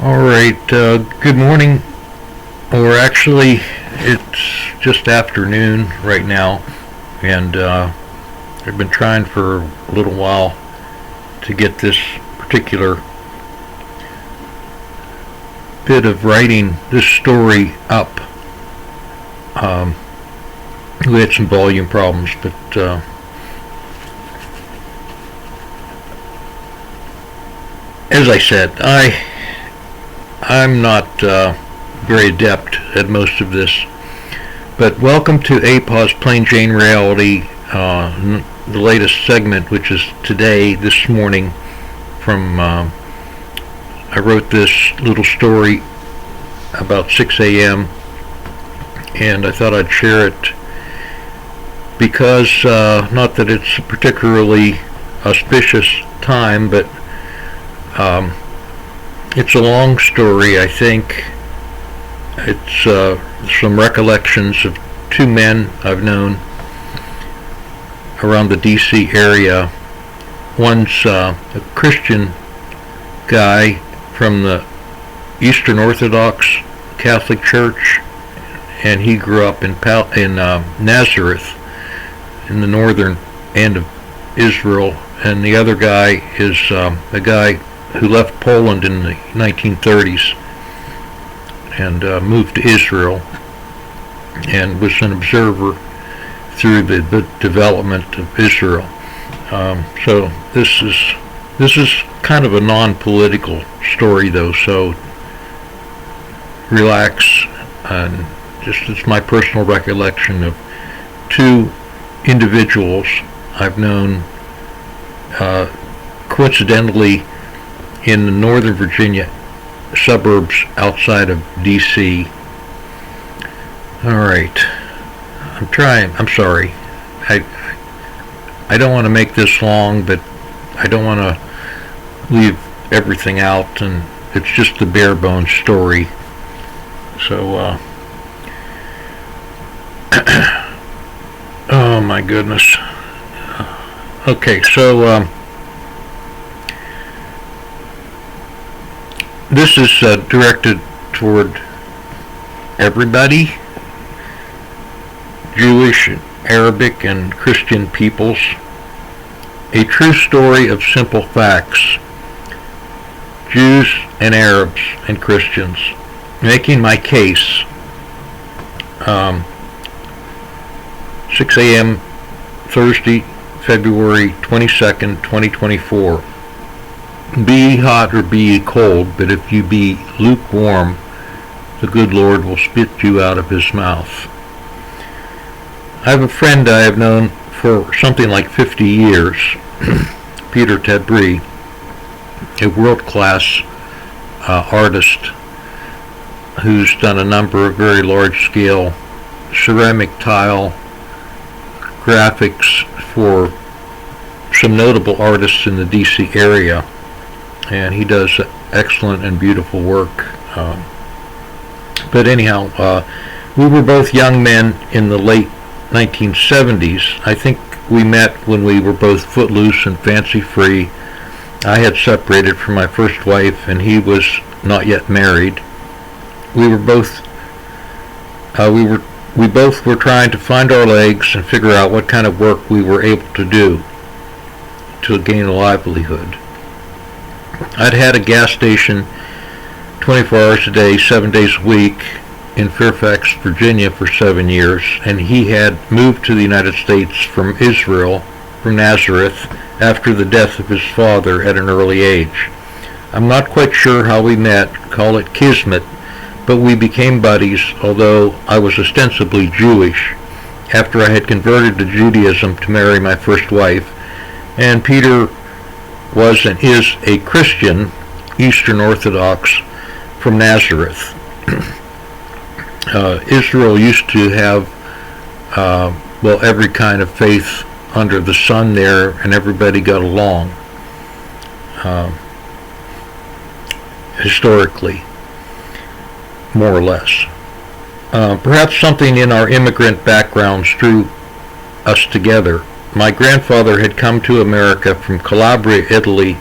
All right, good morning, or actually, it's just afternoon right now, and I've been trying for a little while to get this particular bit of writing, this story up. We had some volume problems, but as I said, I'm not very adept at most of this, but welcome to sPlainJane Reality, the latest segment, which is this morning, from, I wrote this little story about 6 a.m., and I thought I'd share it because, not that it's a particularly auspicious time, but it's a long story. I think it's some recollections of two men I've known around the D.C. area. One's a Christian guy from the Eastern Orthodox Catholic Church, and he grew up in Nazareth, in the northern end of Israel. And the other guy is a guy who left Poland in the 1930s and moved to Israel and was an observer through the development of Israel. So this is kind of a non-political story, though, so relax. And just, it's my personal recollection of two individuals I've known, coincidentally, in the Northern Virginia suburbs outside of D.C. All right, I'm sorry. I don't want to make this long, but I don't want to leave everything out, and it's just the bare bones story. So, oh my goodness. Okay, so, this is directed toward everybody, Jewish, Arabic, and Christian peoples. A true story of simple facts. Jews and Arabs and Christians. Making my case. 6 a.m. Thursday, February 22nd, 2024. Be ye hot or be ye cold, but if you be lukewarm, the good Lord will spit you out of his mouth. I have a friend I have known for something like 50 years, Peter Tedbree, a world-class artist who's done a number of very large-scale ceramic tile graphics for some notable artists in the D.C. area. And he does excellent and beautiful work. But anyhow, we were both young men in the late 1970s. I think we met when we were both footloose and fancy-free. I had separated from my first wife, and he was not yet married. We both were trying to find our legs and figure out what kind of work we were able to do to gain a livelihood. I'd had a gas station 24 hours a day, 7 days a week in Fairfax, Virginia for 7 years, and he had moved to the United States from Israel, from Nazareth, after the death of his father at an early age. I'm not quite sure how we met, call it kismet, but we became buddies, although I was ostensibly Jewish, after I had converted to Judaism to marry my first wife, and Peter was and is a Christian, Eastern Orthodox, from Nazareth. Israel used to have, every kind of faith under the sun there, and everybody got along, historically, more or less. Perhaps something in our immigrant backgrounds drew us together. My grandfather had come to America from Calabria, Italy,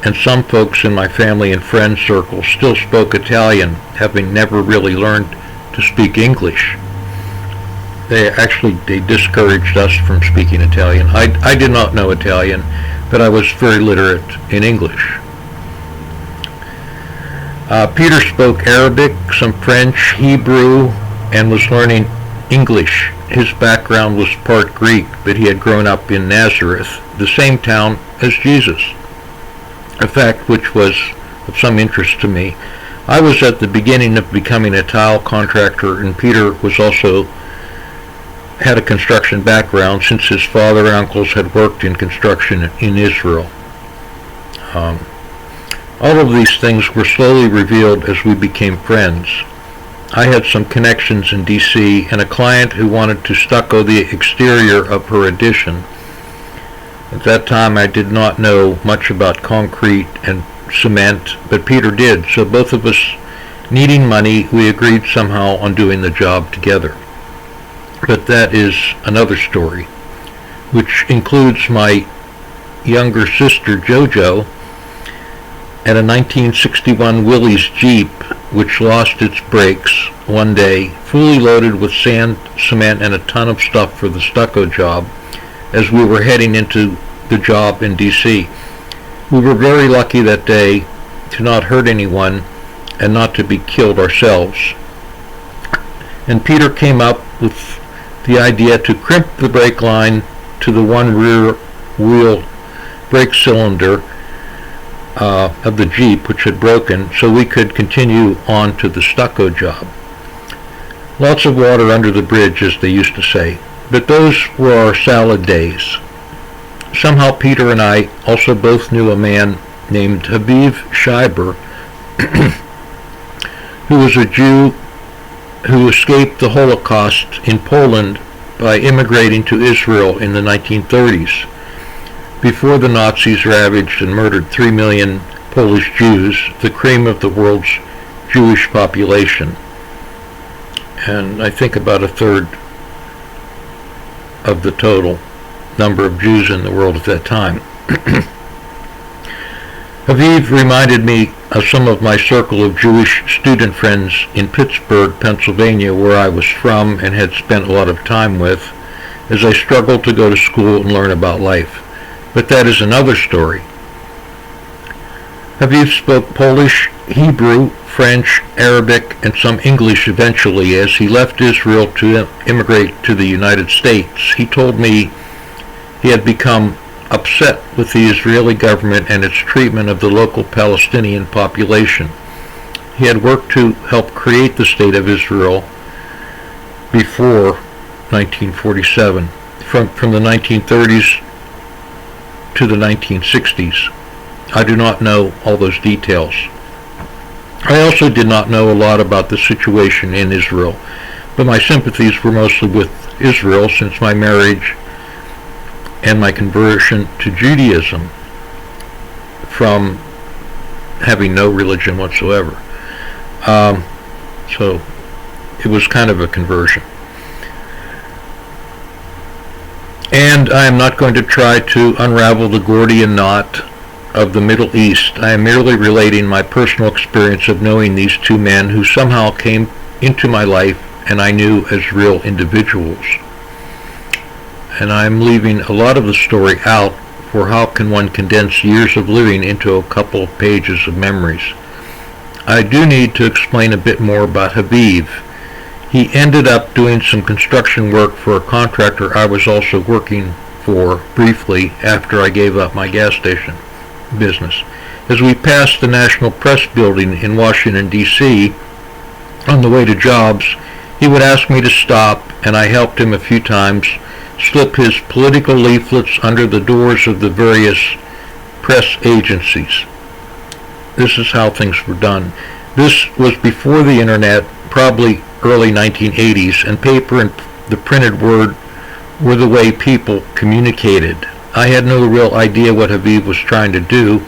and some folks in my family and friend circle still spoke Italian, having never really learned to speak English. They discouraged us from speaking Italian. I did not know Italian, but I was very literate in English. Peter spoke Arabic, some French, Hebrew, and was learning English. His background was part Greek, but he had grown up in Nazareth, the same town as Jesus, a fact which was of some interest to me. I was at the beginning of becoming a tile contractor, and Peter was also had a construction background since his father and uncles had worked in construction in Israel. All of these things were slowly revealed as we became friends. I had some connections in D.C. and a client who wanted to stucco the exterior of her addition. At that time I did not know much about concrete and cement, but Peter did, so both of us needing money, we agreed somehow on doing the job together. But that is another story, which includes my younger sister JoJo and a 1961 Willys Jeep which lost its brakes one day, fully loaded with sand, cement, and a ton of stuff for the stucco job as we were heading into the job in D.C. We were very lucky that day to not hurt anyone and not to be killed ourselves. And Peter came up with the idea to crimp the brake line to the one rear wheel brake cylinder of the Jeep, which had broken, so we could continue on to the stucco job. Lots of water under the bridge, as they used to say, but those were our salad days. Somehow Peter and I also both knew a man named Haviv Scheiber, who was a Jew who escaped the Holocaust in Poland by immigrating to Israel in the 1930s. Before the Nazis ravaged and murdered 3 million Polish Jews, the cream of the world's Jewish population, and I think about a third of the total number of Jews in the world at that time. Haviv reminded me of some of my circle of Jewish student friends in Pittsburgh, Pennsylvania, where I was from and had spent a lot of time with, as I struggled to go to school and learn about life. But that is another story. Haviv spoke Polish, Hebrew, French, Arabic, and some English eventually as he left Israel to immigrate to the United States. He told me he had become upset with the Israeli government and its treatment of the local Palestinian population. He had worked to help create the State of Israel before 1947, from the 1930s to the 1960s. I do not know all those details. I also did not know a lot about the situation in Israel, but my sympathies were mostly with Israel since my marriage and my conversion to Judaism from having no religion whatsoever. So it was kind of a conversion. And I am not going to try to unravel the Gordian knot of the Middle East. I am merely relating my personal experience of knowing these two men who somehow came into my life and I knew as real individuals. And I'm leaving a lot of the story out, for how can one condense years of living into a couple of pages of memories? I do need to explain a bit more about Haviv. He ended up doing some construction work for a contractor I was also working for briefly after I gave up my gas station business. As we passed the National Press Building in Washington, D.C., on the way to jobs, he would ask me to stop, and I helped him a few times slip his political leaflets under the doors of the various press agencies. This is how things were done. This was before the internet, probably early 1980s, and paper and the printed word were the way people communicated. I had no real idea what Haviv was trying to do,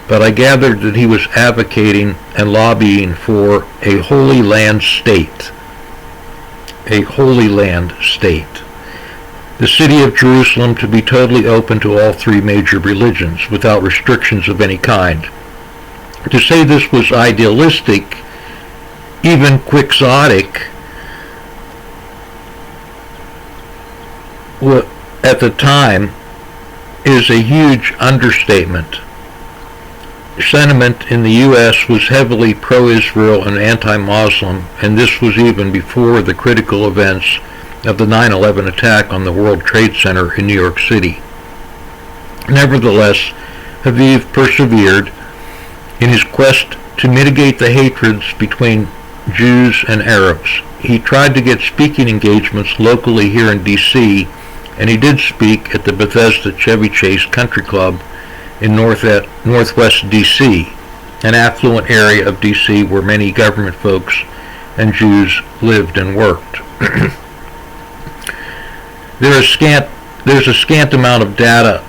but I gathered that he was advocating and lobbying for a Holy Land State. A Holy Land State. the city of Jerusalem to be totally open to all three major religions, without restrictions of any kind. To say this was idealistic, even quixotic, at the time, is a huge understatement. Sentiment in the U.S. was heavily pro-Israel and anti-Muslim, and this was even before the critical events of the 9/11 attack on the World Trade Center in New York City. Nevertheless, Haviv persevered in his quest to mitigate the hatreds between Jews and Arabs. He tried to get speaking engagements locally here in D.C., and he did speak at the Bethesda Chevy Chase Country Club in northwest D.C., an affluent area of D.C. where many government folks and Jews lived and worked. There's a scant amount of data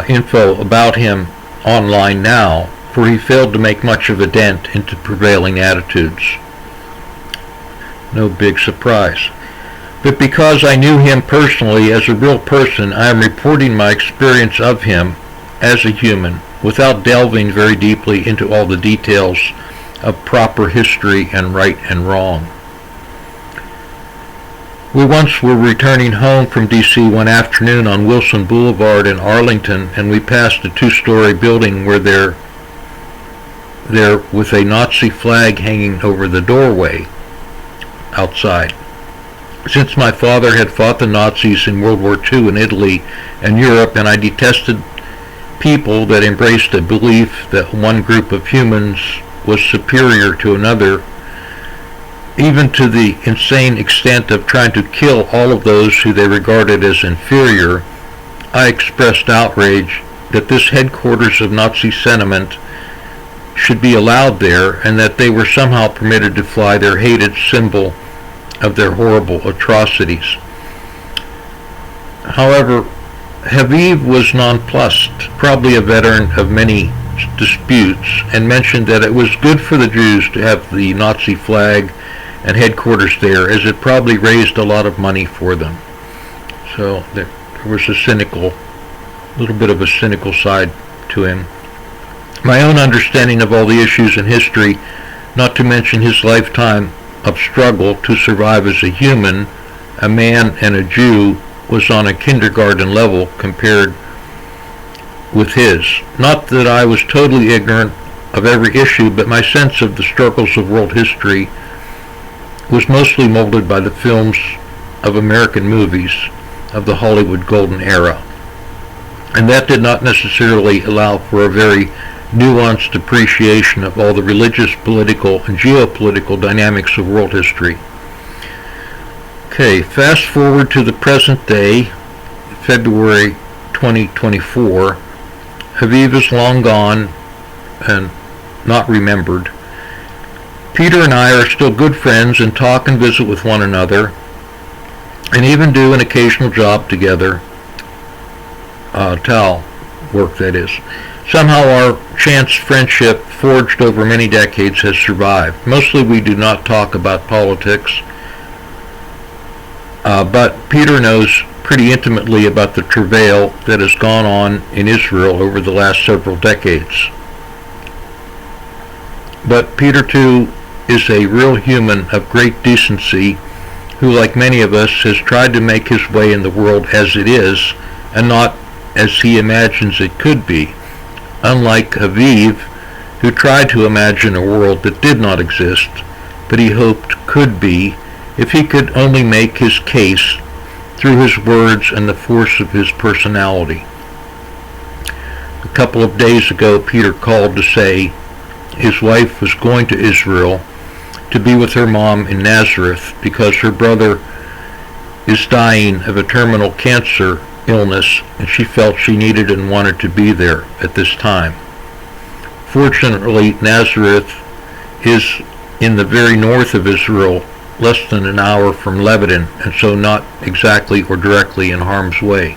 info about him online now, for he failed to make much of a dent into prevailing attitudes. No big surprise. But because I knew him personally as a real person, I am reporting my experience of him as a human, without delving very deeply into all the details of proper history and right and wrong. We once were returning home from D.C. one afternoon on Wilson Boulevard in Arlington, and we passed a two-story building where there with a Nazi flag hanging over the doorway outside. Since my father had fought the Nazis in World War II in Italy and Europe, and I detested people that embraced a belief that one group of humans was superior to another, even to the insane extent of trying to kill all of those who they regarded as inferior, I expressed outrage that this headquarters of Nazi sentiment should be allowed there, and that they were somehow permitted to fly their hated symbol of their horrible atrocities. However, Haviv was nonplussed, probably a veteran of many disputes, and mentioned that it was good for the Jews to have the Nazi flag and headquarters there, as it probably raised a lot of money for them. So there was a little bit of a cynical side to him. My own understanding of all the issues in history, not to mention his lifetime of struggle to survive as a human, a man and a Jew, was on a kindergarten level compared with his. Not that I was totally ignorant of every issue, but my sense of the struggles of world history was mostly molded by the films of American movies of the Hollywood Golden Era. And that did not necessarily allow for a very nuanced appreciation of all the religious, political, and geopolitical dynamics of world history. Okay, fast forward to the present day, February 2024. Haviv is long gone and not remembered. Peter and I are still good friends and talk and visit with one another, and even do an occasional job together, towel work that is. Somehow our chance friendship, forged over many decades, has survived. Mostly we do not talk about politics, but Peter knows pretty intimately about the travail that has gone on in Israel over the last several decades. But Peter, too, is a real human of great decency who, like many of us, has tried to make his way in the world as it is, and not as he imagines it could be. Unlike Haviv, who tried to imagine a world that did not exist, but he hoped could be, if he could only make his case through his words and the force of his personality. A couple of days ago, Peter called to say his wife was going to Israel to be with her mom in Nazareth because her brother is dying of a terminal cancer illness, and she felt she needed and wanted to be there at this time. Fortunately, Nazareth is in the very north of Israel, less than an hour from Lebanon, and so not exactly or directly in harm's way.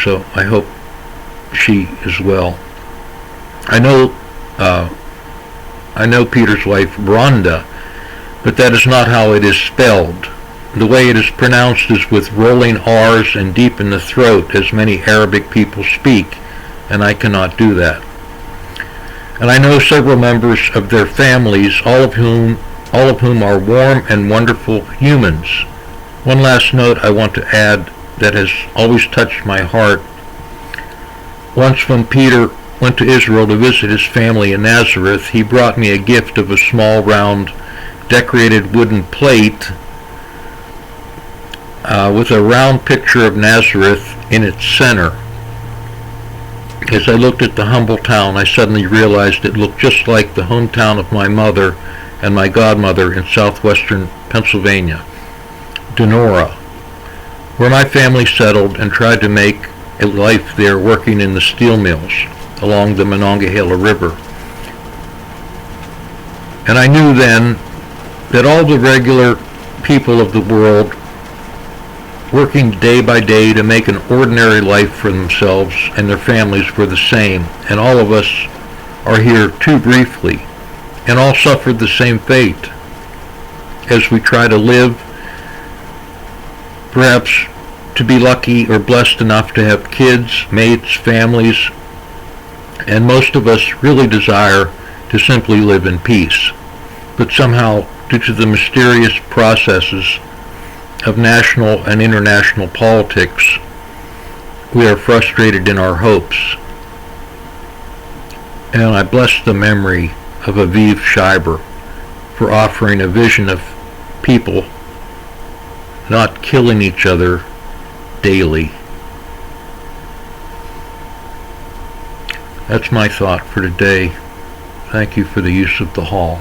So I hope she is well. I know Peter's wife, Rhonda, but that is not how it is spelled. the way it is pronounced is with rolling R's and deep in the throat, as many Arabic people speak, and I cannot do that. And I know several members of their families, all of whom are warm and wonderful humans. One last note I want to add that has always touched my heart. Once when Peter went to Israel to visit his family in Nazareth, he brought me a gift of a small, round, decorated wooden plate with a round picture of Nazareth in its center. As I looked at the humble town, I suddenly realized it looked just like the hometown of my mother and my godmother in southwestern Pennsylvania, Donora, where my family settled and tried to make a life there working in the steel mills along the Monongahela River. And I knew then that all the regular people of the world working day by day to make an ordinary life for themselves and their families were the same, and all of us are here too briefly, and all suffered the same fate as we try to live, perhaps to be lucky or blessed enough to have kids, mates, families, and most of us really desire to simply live in peace. But somehow, due to the mysterious processes of national and international politics, we are frustrated in our hopes. And I bless the memory of Aviv Schreiber for offering a vision of people not killing each other daily. That's my thought for today. Thank you for the use of the hall.